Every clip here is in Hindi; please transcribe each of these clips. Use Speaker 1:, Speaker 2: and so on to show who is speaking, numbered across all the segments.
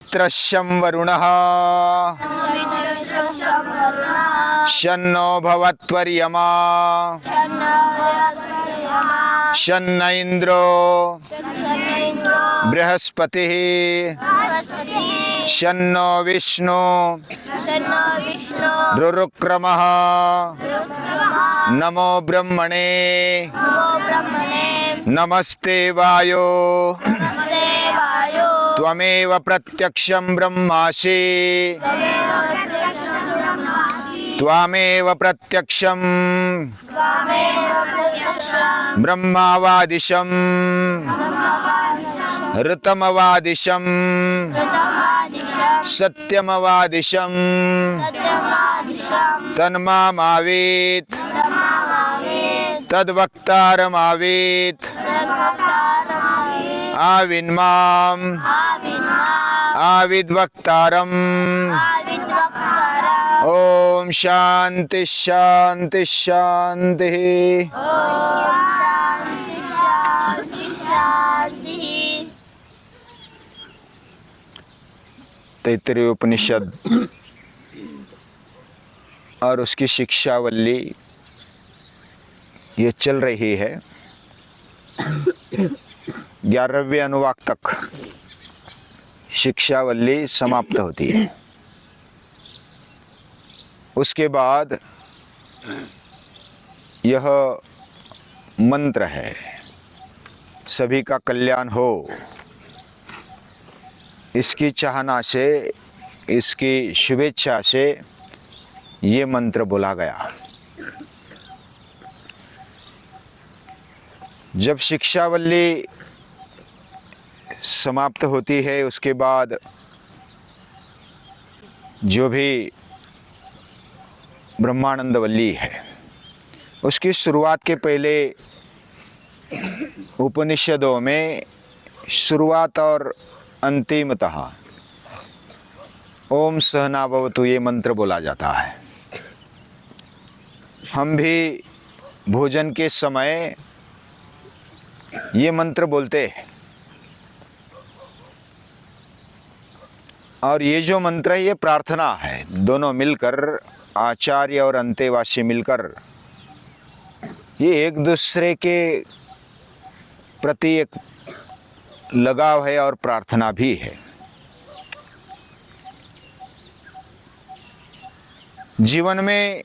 Speaker 1: मित्रश्यं वरुणः शन्नो भवत्वर्यमा शन्न इंद्रो बृहस्पतिः शन्नो विष्णु रुरुक्रमः नमो ब्रह्मणे नमस्ते वायो त्वमेव प्रत्यक्षं ब्रह्मासि त्वामेव प्रत्यक्षं ब्रह्मावादिशं ऋतमवादिशं सत्यमवादिशं तन्मामावीत् तद्वक्तारमावीत् आविन्माम् आविद्वक्तारम्। ओम शांति शांति शांति। तैत्तरीय उपनिषद और उसकी शिक्षावल्ली ये चल रही है। 11वें अनुवाक तक शिक्षावल्ली समाप्त होती है। उसके बाद यह मंत्र है, सभी का कल्याण हो, इसकी चाहना से, इसकी शुभेच्छा से ये मंत्र बोला गया। जब शिक्षावल्ली समाप्त होती है उसके बाद जो भी ब्रह्मानंदवल्ली है उसकी शुरुआत के पहले उपनिषदों में शुरुआत और अंतिमतः ओम सहना भवतु ये मंत्र बोला जाता है। हम भी भोजन के समय ये मंत्र बोलते हैं और ये जो मंत्र है ये प्रार्थना है। दोनों मिलकर, आचार्य और अंतेवासी मिलकर ये एक दूसरे के प्रति एक लगाव है और प्रार्थना भी है। जीवन में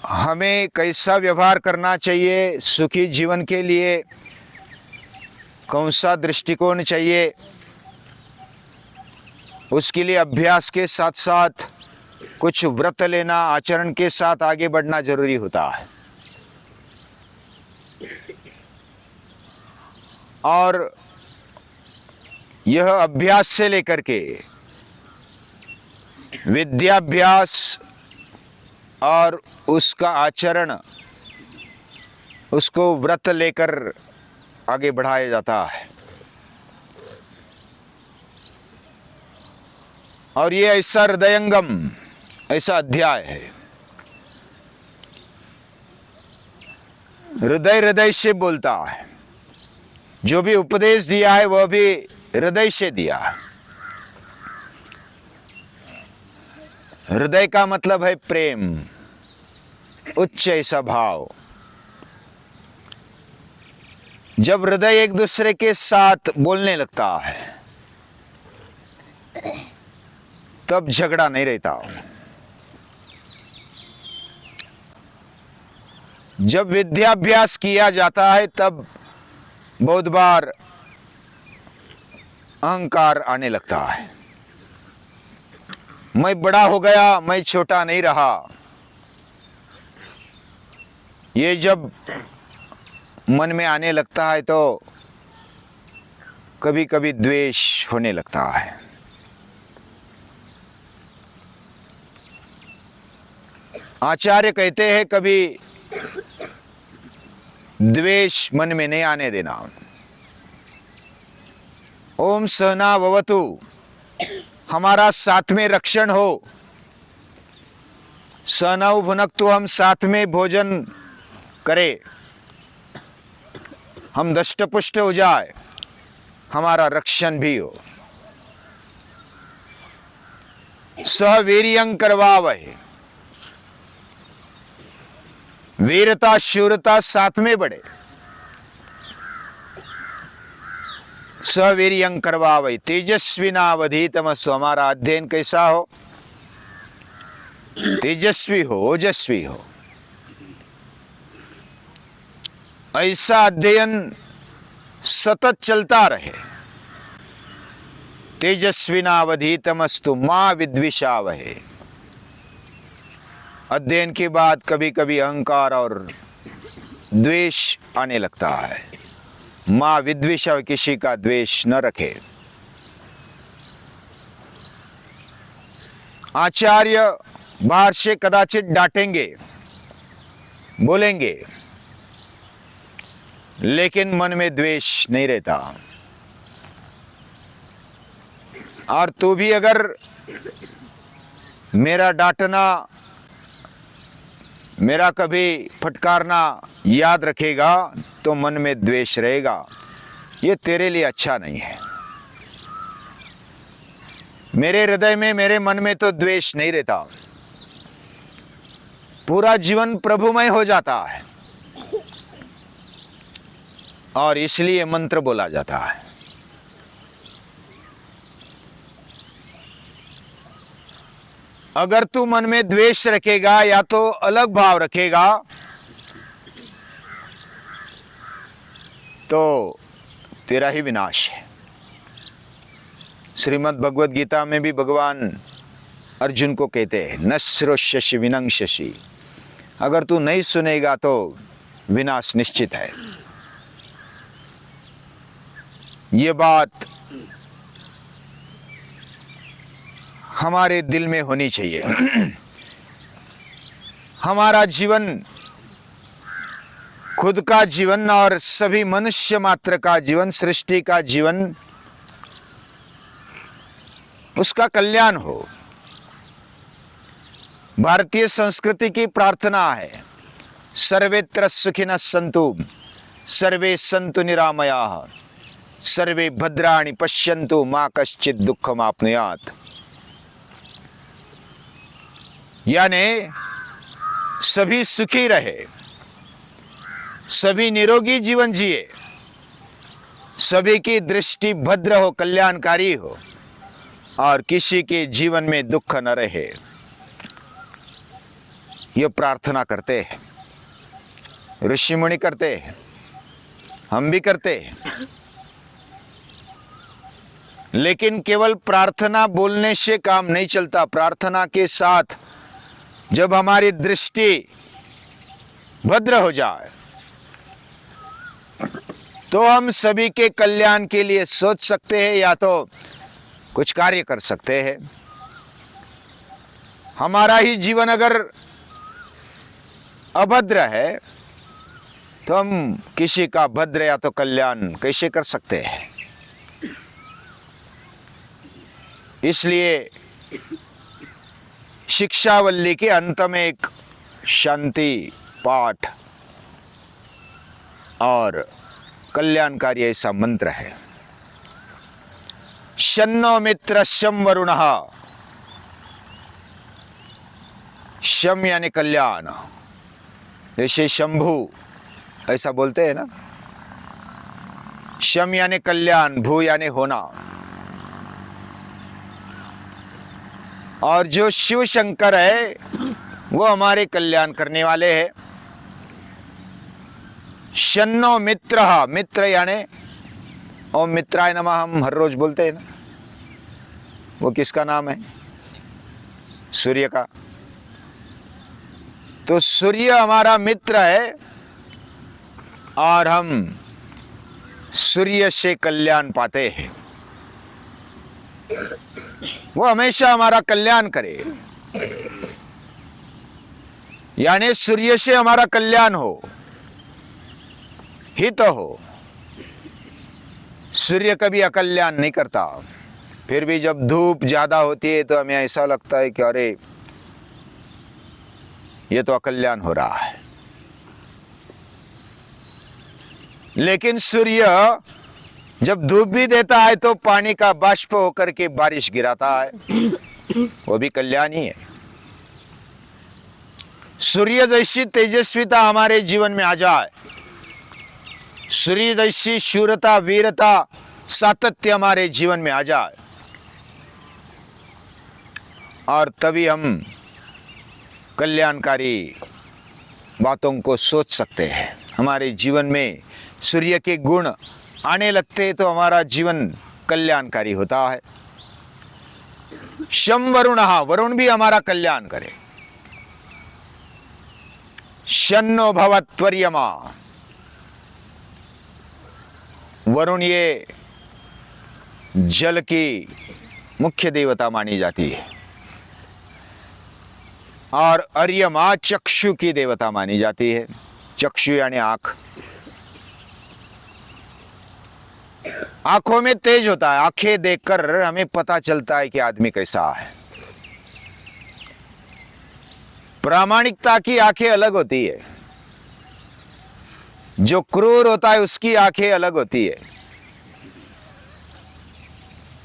Speaker 1: हमें कैसा व्यवहार करना चाहिए, सुखी जीवन के लिए कौन सा दृष्टिकोण चाहिए, उसके लिए अभ्यास के साथ साथ कुछ व्रत लेना, आचरण के साथ आगे बढ़ना जरूरी होता है। और यह अभ्यास से लेकर के विद्याभ्यास और उसका आचरण, उसको व्रत लेकर आगे बढ़ाया जाता है। और ये ऐसा हृदयंगम, ऐसा अध्याय है, हृदय हृदय से बोलता है। जो भी उपदेश दिया है वह भी हृदय से दिया है। हृदय का मतलब है प्रेम, उच्च ऐसा भाव। जब हृदय एक दूसरे के साथ बोलने लगता है तब झगड़ा नहीं रहता। जब विद्याभ्यास किया जाता है तब बहुत बार अहंकार आने लगता है। मैं बड़ा हो गया, मैं छोटा नहीं रहा। ये जब मन में आने लगता है तो कभी कभी द्वेष होने लगता है। आचार्य कहते हैं कभी द्वेष मन में नहीं आने देना। ओम सहना भवतु, हमारा साथ में रक्षण हो। सहनौ भुनक्तु, हम साथ में भोजन करें, हम दष्टपुष्ट हो जाए, हमारा रक्षण भी हो। सह वीर्यं करवावहै। वीरता शूरता साथ में बढ़े। सवीर्यं करवावहै तेजस्विनावधीतमस्तु। हमारा अध्ययन कैसा हो? तेजस्वी हो, ओजस्वी हो। ऐसा अध्ययन सतत चलता रहे। तेजस्विनावधीतमस्तु मां विद्विषावहै। अध्ययन के बाद कभी कभी अहंकार और द्वेष आने लगता है। मां विद्विषाव, किसी का द्वेष न रखे। आचार्य बाहर से कदाचित डांटेंगे, बोलेंगे, लेकिन मन में द्वेष नहीं रहता। और तू भी अगर मेरा डांटना, मेरा कभी फटकारना याद रखेगा तो मन में द्वेष रहेगा। ये तेरे लिए अच्छा नहीं है। मेरे हृदय में, मेरे मन में तो द्वेष नहीं रहता। पूरा जीवन प्रभुमय हो जाता है और इसलिए मंत्र बोला जाता है। अगर तू मन में द्वेष रखेगा या तो अलग भाव रखेगा तो तेरा ही विनाश है। श्रीमद् भगवद गीता में भी भगवान अर्जुन को कहते हैं, न श्रोष्यसि विनङ्क्ष्यसि। अगर तू नहीं सुनेगा तो विनाश निश्चित है। ये बात हमारे दिल में होनी चाहिए। हमारा जीवन, खुद का जीवन और सभी मनुष्य मात्र का जीवन, सृष्टि का जीवन, उसका कल्याण हो। भारतीय संस्कृति की प्रार्थना है, सर्वेत्र सुखिनः सन्तु, सर्वे सन्तु निरामयाः, सर्वे भद्राणि पश्यन्तु मा कश्चित् दुःखमाप्नुयात्। यानी सभी सुखी रहे, सभी निरोगी जीवन जिए, सभी की दृष्टि भद्र हो, कल्याणकारी हो और किसी के जीवन में दुख न रहे। ये प्रार्थना करते हैं, ऋषि मुनि करते हैं, हम भी करते हैं। लेकिन केवल प्रार्थना बोलने से काम नहीं चलता। प्रार्थना के साथ जब हमारी दृष्टि भद्र हो जाए तो हम सभी के कल्याण के लिए सोच सकते हैं या तो कुछ कार्य कर सकते हैं। हमारा ही जीवन अगर अभद्र है तो हम किसी का भद्र या तो कल्याण कैसे कर सकते हैं? इसलिए शिक्षावल्ली के अंत में एक शांति पाठ और कल्याणकारी ऐसा मंत्र है, शन्नो मित्र शम वरुणः। शम यानी कल्याण, जैसे शंभु ऐसा बोलते हैं ना। शम यानी कल्याण, भू यानी होना। और जो शिव शंकर है वो हमारे कल्याण करने वाले हैं। शन्नो मित्र, मित्र यानी ओम मित्राय नमः हम हर रोज बोलते हैं ना। वो किसका नाम है? सूर्य का। तो सूर्य हमारा मित्र है और हम सूर्य से कल्याण पाते हैं। वो हमेशा हमारा कल्याण करे, यानी सूर्य से हमारा कल्याण हो, हित हो। सूर्य कभी अकल्याण नहीं करता। फिर भी जब धूप ज्यादा होती है तो हमें ऐसा लगता है कि अरे ये तो अकल्याण हो रहा है। लेकिन सूर्य जब धूप भी देता है तो पानी का बाष्प होकर के बारिश गिराता है वो भी कल्याण ही है। सूर्य जैसी तेजस्विता हमारे जीवन में आ जाए, सूर्य जैसी शूरता, वीरता, सातत्य हमारे जीवन में आ जाए, और तभी हम कल्याणकारी बातों को सोच सकते हैं। हमारे जीवन में सूर्य के गुण आने लगते तो हमारा जीवन कल्याणकारी होता है। शम वरुणः, वरुण भी हमारा कल्याण करे। शन्नो भवत्वर्यमा, वरुण ये जल की मुख्य देवता मानी जाती है, और अर्यमा चक्षु की देवता मानी जाती है। चक्षु यानी आंख, आंखों में तेज होता है। आंखें देखकर हमें पता चलता है कि आदमी कैसा है। प्रामाणिकता की आंखें अलग होती है, जो क्रूर होता है उसकी आंखें अलग होती है,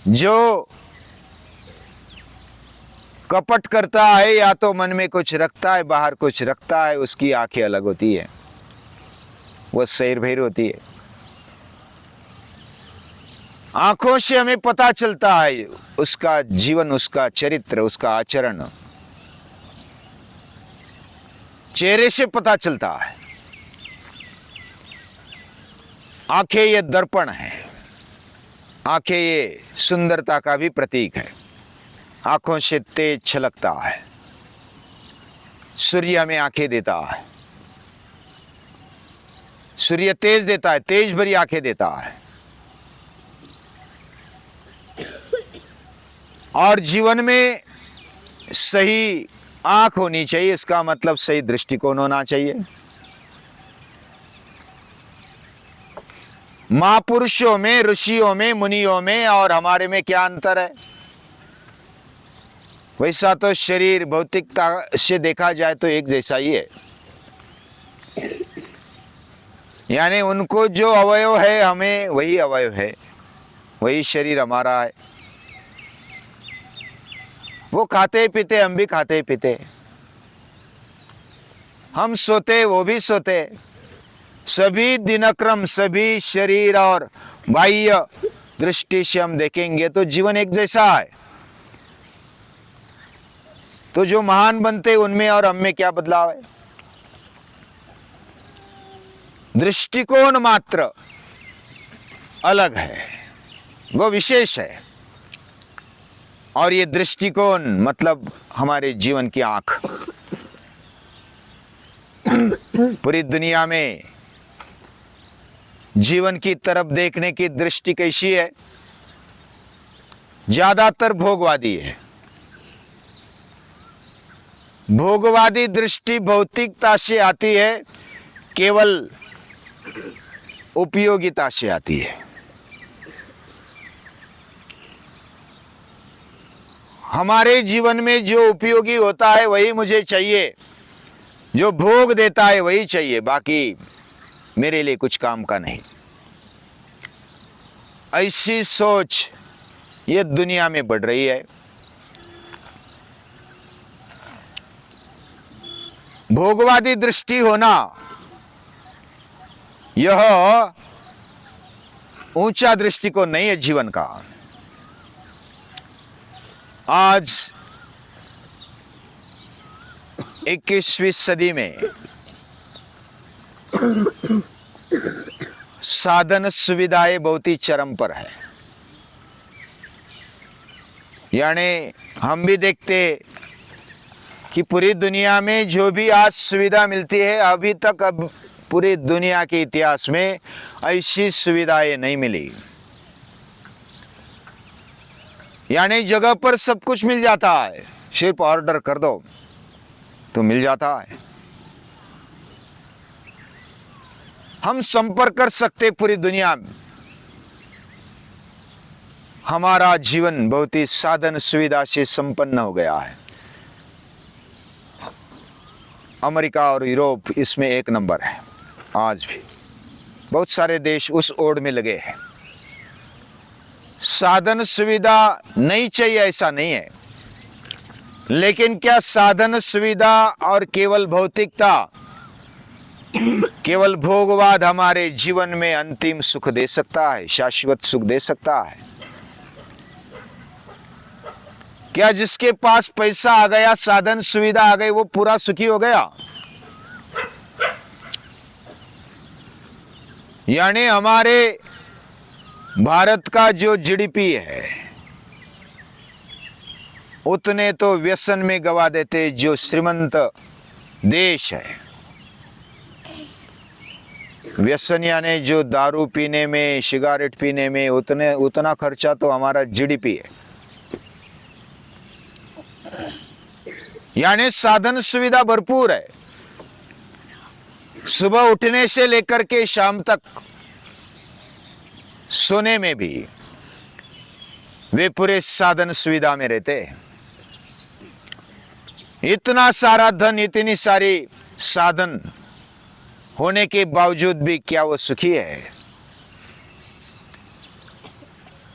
Speaker 1: जो कपट करता है या तो मन में कुछ रखता है बाहर कुछ रखता है, उसकी आंखें अलग होती है, वो शैर भैर होती है। आंखों से हमें पता चलता है उसका जीवन, उसका चरित्र, उसका आचरण, चेहरे से पता चलता है। आंखें ये दर्पण है, आंखें ये सुंदरता का भी प्रतीक है। आंखों से तेज छलकता है। सूर्य हमें आंखें देता है, सूर्य तेज देता है, तेज भरी आंखें देता है। और जीवन में सही आंख होनी चाहिए, इसका मतलब सही दृष्टिकोण होना चाहिए। महापुरुषों में, ऋषियों में, मुनियों में और हमारे में क्या अंतर है? वैसा तो शरीर भौतिकता से देखा जाए तो एक जैसा ही है, यानी उनको जो अवयव है हमें वही अवयव है, वही शरीर हमारा है। वो खाते पीते, हम भी खाते पीते, हम सोते वो भी सोते, सभी दिनक्रम, सभी शरीर और बाह्य दृष्टि से हम देखेंगे तो जीवन एक जैसा है। तो जो महान बनते उनमें और हम में क्या बदलाव है? दृष्टिकोण मात्र अलग है, वो विशेष है। और ये दृष्टिकोण मतलब हमारे जीवन की आंख। पूरी दुनिया में जीवन की तरफ देखने की दृष्टि कैसी है? ज्यादातर भोगवादी है। भोगवादी दृष्टि भौतिकता से आती है, केवल उपयोगिता से आती है। हमारे जीवन में जो उपयोगी होता है वही मुझे चाहिए, जो भोग देता है वही चाहिए, बाकी मेरे लिए कुछ काम का नहीं। ऐसी सोच ये दुनिया में बढ़ रही है। भोगवादी दृष्टि होना यह ऊंचा दृष्टिकोण नहीं है जीवन का। आज 21वीं सदी में साधन सुविधाएं बहुत ही चरम पर है। यानी हम भी देखते कि पूरी दुनिया में जो भी आज सुविधा मिलती है, अभी तक अब पूरी दुनिया के इतिहास में ऐसी सुविधाएं नहीं मिली। यानी जगह पर सब कुछ मिल जाता है, सिर्फ ऑर्डर कर दो तो मिल जाता है। हम संपर्क कर सकते पूरी दुनिया में। हमारा जीवन बहुत ही साधन सुविधा से संपन्न हो गया है। अमेरिका और यूरोप इसमें एक नंबर है। आज भी बहुत सारे देश उस ओर में लगे हैं। साधन सुविधा नहीं चाहिए ऐसा नहीं है, लेकिन क्या साधन सुविधा और केवल भौतिकता, केवल भोगवाद हमारे जीवन में अंतिम सुख दे सकता है, शाश्वत सुख दे सकता है? क्या जिसके पास पैसा आ गया, साधन सुविधा आ गई, वो पूरा सुखी हो गया? यानी हमारे भारत का जो जीडीपी है उतने तो व्यसन में गवा देते जो श्रीमंत देश है। व्यसन यानी जो दारू पीने में, सिगारेट पीने में, उतना खर्चा तो हमारा जीडीपी है। यानी साधन सुविधा भरपूर है, सुबह उठने से लेकर के शाम तक सोने में भी वे पूरे साधन सुविधा में रहते हैं। इतना सारा धन, इतनी सारी साधन होने के बावजूद भी क्या वो सुखी है?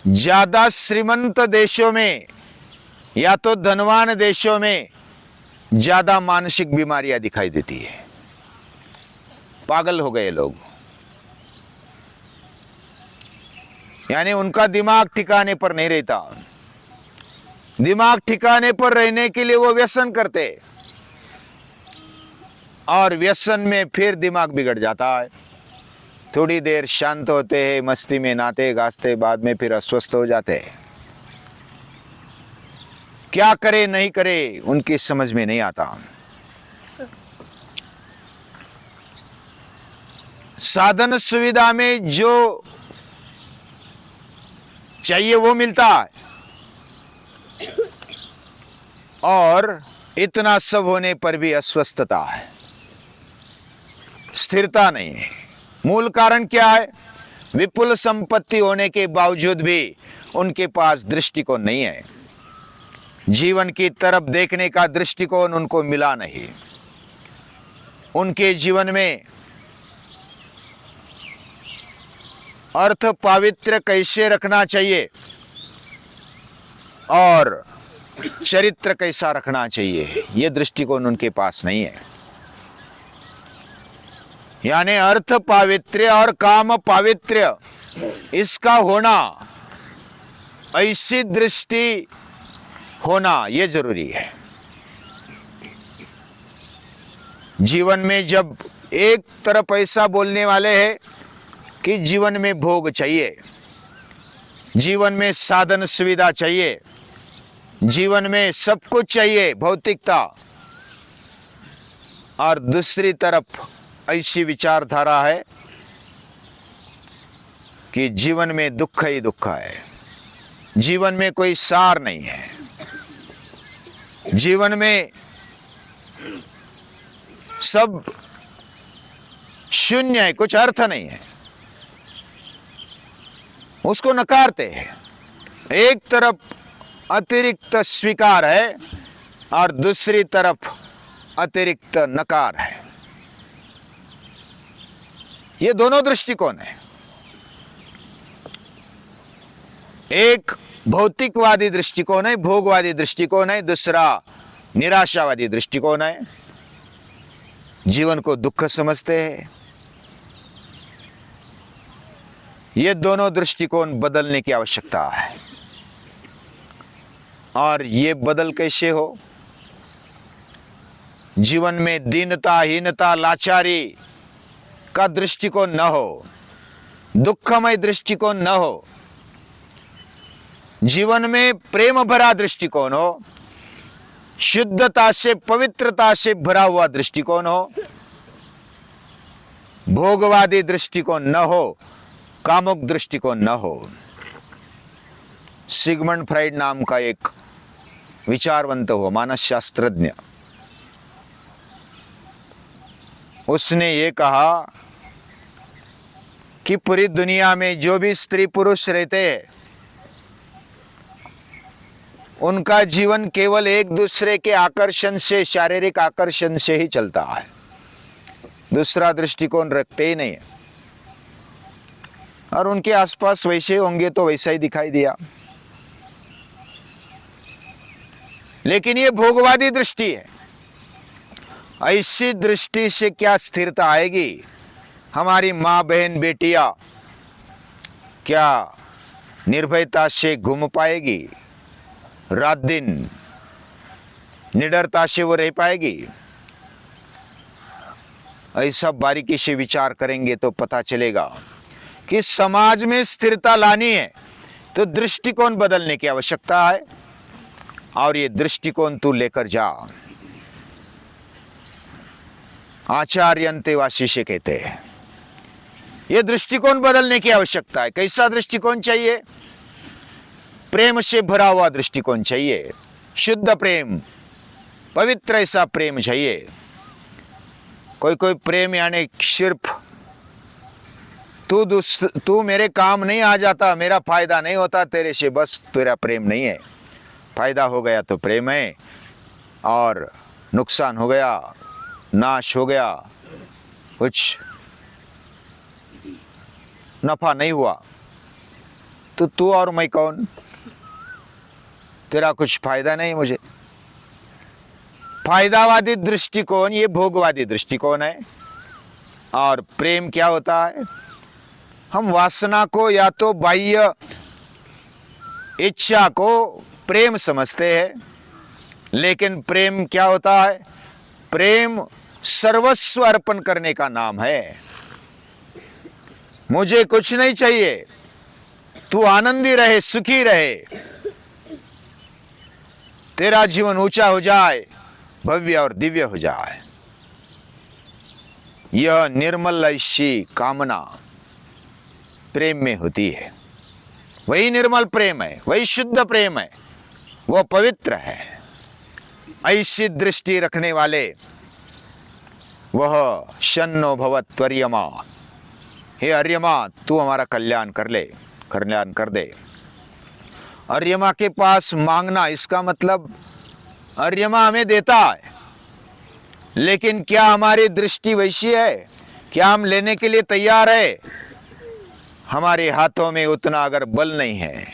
Speaker 1: ज्यादा श्रीमंत देशों में या तो धनवान देशों में ज्यादा मानसिक बीमारियां दिखाई देती है। पागल हो गए लोग, यानी उनका दिमाग ठिकाने पर नहीं रहता। दिमाग ठिकाने पर रहने के लिए वो व्यसन करते और व्यसन में फिर दिमाग बिगड़ जाता है। थोड़ी देर शांत होते हैं, मस्ती में नाते गाजते, बाद में फिर अस्वस्थ हो जाते हैं। क्या करे नहीं करे उनकी समझ में नहीं आता। साधन सुविधा में जो चाहिए वो मिलता है और इतना सब होने पर भी अस्वस्थता है, स्थिरता नहीं है। मूल कारण क्या है? विपुल संपत्ति होने के बावजूद भी उनके पास दृष्टिकोण नहीं है। जीवन की तरफ देखने का दृष्टिकोण उनको मिला नहीं। उनके जीवन में अर्थ पावित्र कैसे रखना चाहिए और चरित्र कैसा रखना चाहिए, यह दृष्टिकोण उनके पास नहीं है। यानी अर्थ पावित्र्य और काम पावित्र्य, इसका होना, ऐसी दृष्टि होना ये जरूरी है। जीवन में जब एक तरफ ऐसा बोलने वाले हैं कि जीवन में भोग चाहिए, जीवन में साधन सुविधा चाहिए, जीवन में सब कुछ चाहिए, भौतिकता, और दूसरी तरफ ऐसी विचारधारा है कि जीवन में दुख ही दुख है, जीवन में कोई सार नहीं है, जीवन में सब शून्य है, कुछ अर्थ नहीं है, उसको नकारते हैं। एक तरफ अतिरिक्त स्वीकार है और दूसरी तरफ अतिरिक्त नकार है। ये दोनों दृष्टिकोण है। एक भौतिकवादी दृष्टिकोण है, भोगवादी दृष्टिकोण है, दूसरा निराशावादी दृष्टिकोण है। जीवन को दुख समझते हैं। ये दोनों दृष्टिकोण बदलने की आवश्यकता है। और ये बदल कैसे हो? जीवन में दीनता, हीनता, लाचारी का दृष्टिकोण न हो, दुखमय दृष्टिकोण न हो, जीवन में प्रेम भरा दृष्टिकोण हो, शुद्धता से, पवित्रता से भरा हुआ दृष्टिकोण हो, भोगवादी दृष्टिकोण न हो, कामुक दृष्टिकोण न हो। सिगमंड फ्राइड नाम का एक विचारवंत हुआ मानसशास्त्रज्ञ, उसने ये कहा कि पूरी दुनिया में जो भी स्त्री पुरुष रहते हैं उनका जीवन केवल एक दूसरे के आकर्षण से, शारीरिक आकर्षण से ही चलता है, दूसरा दृष्टिकोण रखते ही नहीं है। और उनके आसपास वैसे होंगे तो वैसा ही दिखाई दिया। लेकिन ये भोगवादी दृष्टि है। ऐसी दृष्टि से क्या स्थिरता आएगी? हमारी माँ बहन बेटियां क्या निर्भयता से घूम पाएगी? रात दिन निडरता से वो रह पाएगी? ऐसा बारीकी से विचार करेंगे तो पता चलेगा कि समाज में स्थिरता लानी है तो दृष्टिकोण बदलने की आवश्यकता है, और ये दृष्टिकोण तू लेकर जा। आचार्य अंतेवासी से कहते हैं ये दृष्टिकोण बदलने की आवश्यकता है। कैसा दृष्टिकोण चाहिए? प्रेम से भरा हुआ दृष्टिकोण चाहिए, शुद्ध प्रेम, पवित्र ऐसा प्रेम चाहिए। कोई प्रेम यानी सिर्फ तू मेरे काम नहीं आ जाता, मेरा फायदा नहीं होता तेरे से, बस तेरा प्रेम नहीं है। फायदा हो गया तो प्रेम है, और नुकसान हो गया, नाश हो गया, कुछ नफा नहीं हुआ तो तू और मैं कौन? तेरा कुछ फायदा नहीं मुझे। फायदावादी दृष्टिकोण ये भोगवादी दृष्टिकोण है। और प्रेम क्या होता है? हम वासना को या तो बाह्य इच्छा को प्रेम समझते हैं, लेकिन प्रेम क्या होता है? प्रेम सर्वस्व अर्पण करने का नाम है। मुझे कुछ नहीं चाहिए, तू आनंदी रहे, सुखी रहे, तेरा जीवन ऊंचा हो जाए, भव्य और दिव्य हो जाए। यह निर्मल ऐसी कामना प्रेम में होती है। वही निर्मल प्रेम है, वही शुद्ध प्रेम है, वह पवित्र है। ऐसी दृष्टि रखने वाले वह शन्नो भवत् त्वर्यमा, हे अर्यमा तू हमारा कल्याण कर दे। अर्यमा के पास मांगना, इसका मतलब अर्यमा हमें देता है, लेकिन क्या हमारी दृष्टि वैसी है? क्या हम लेने के लिए तैयार है? हमारे हाथों में उतना अगर बल नहीं है,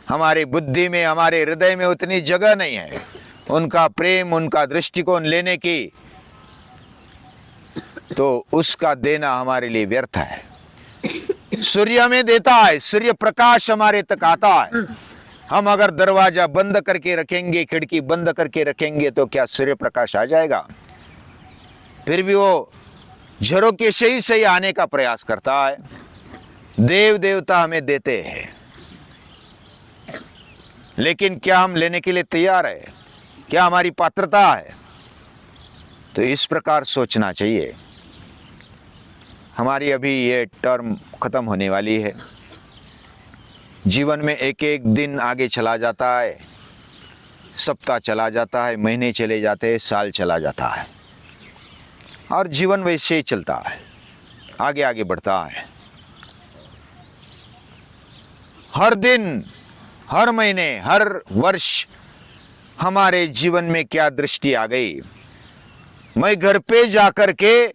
Speaker 1: हमारी बुद्धि में, हमारे हृदय में उतनी जगह नहीं है उनका प्रेम, उनका दृष्टिकोण लेने की, तो उसका देना हमारे लिए व्यर्थ है। सूर्य हमें देता है, सूर्य प्रकाश हमारे तक आता है। हम अगर दरवाजा बंद करके रखेंगे, खिड़की बंद करके रखेंगे, तो क्या सूर्य प्रकाश आ जाएगा? फिर भी वो झरोके से ही आने का प्रयास करता है। देव देवता हमें देते हैं, लेकिन क्या हम लेने के लिए तैयार है? क्या हमारी पात्रता है? तो इस प्रकार सोचना चाहिए। हमारी अभी ये टर्म खत्म होने वाली है। जीवन में एक एक दिन आगे चला जाता है, सप्ताह चला जाता है, महीने चले जाते हैं, साल चला जाता है, और जीवन वैसे ही चलता है, आगे आगे बढ़ता है। हर दिन, हर महीने, हर वर्ष हमारे जीवन में क्या दृष्टि आ गई? मैं घर पे जाकर के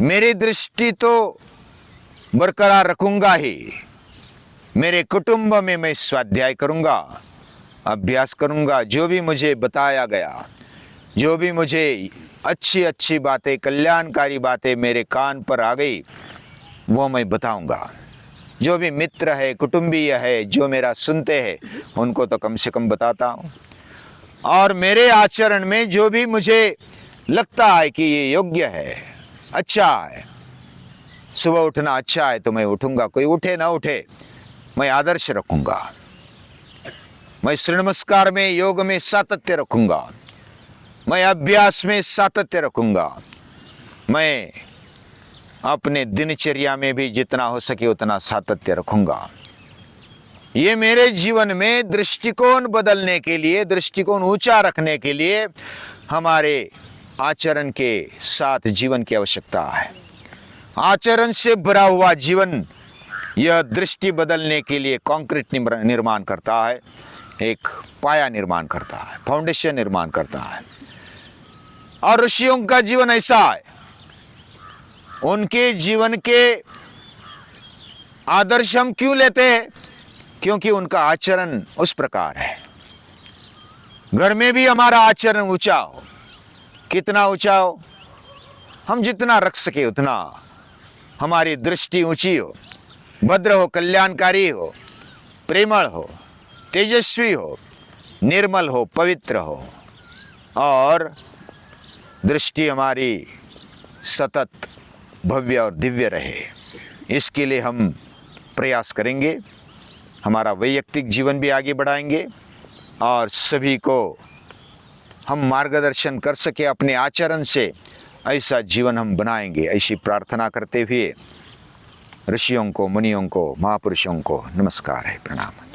Speaker 1: मेरी दृष्टि तो बरकरार रखूंगा ही, मेरे कुटुंब में मैं स्वाध्याय करूंगा, अभ्यास करूंगा। जो भी मुझे बताया गया, जो भी मुझे अच्छी अच्छी बातें, कल्याणकारी बातें मेरे कान पर आ गई, वो मैं बताऊंगा। जो भी मित्र है, कुटुंबीय है, जो मेरा सुनते हैं, उनको तो कम से कम बताता हूँ। और मेरे आचरण में जो भी मुझे लगता है कि ये योग्य है, अच्छा है, सुबह उठना अच्छा है, तो मैं उठूंगा। कोई उठे ना उठे, मैं आदर्श रखूंगा। मैं सूर्य नमस्कार में, योग में सातत्य रखूंगा। मैं अभ्यास में सातत्य रखूंगा। मैं अपने दिनचर्या में भी जितना हो सके उतना सातत्य रखूंगा। ये मेरे जीवन में दृष्टिकोण बदलने के लिए, दृष्टिकोण ऊंचा रखने के लिए हमारे आचरण के साथ जीवन की आवश्यकता है। आचरण से भरा हुआ जीवन यह दृष्टि बदलने के लिए कंक्रीट निर्माण करता है, एक पाया निर्माण करता है, फाउंडेशन निर्माण करता है। और ऋषियों का जीवन ऐसा है, उनके जीवन के आदर्श हम क्यों लेते हैं? क्योंकि उनका आचरण उस प्रकार है। घर में भी हमारा आचरण ऊंचा हो। कितना ऊंचा हो? हम जितना रख सके उतना। हमारी दृष्टि ऊंची हो, भद्र हो, कल्याणकारी हो, प्रेमळ हो, तेजस्वी हो, निर्मल हो, पवित्र हो, और दृष्टि हमारी सतत भव्य और दिव्य रहे। इसके लिए हम प्रयास करेंगे। हमारा वैयक्तिक जीवन भी आगे बढ़ाएंगे और सभी को हम मार्गदर्शन कर सके अपने आचरण से। ऐसा जीवन हम बनाएंगे, ऐसी प्रार्थना करते हुए ऋषियों को, मुनियों को, महापुरुषों को नमस्कार है, प्रणाम।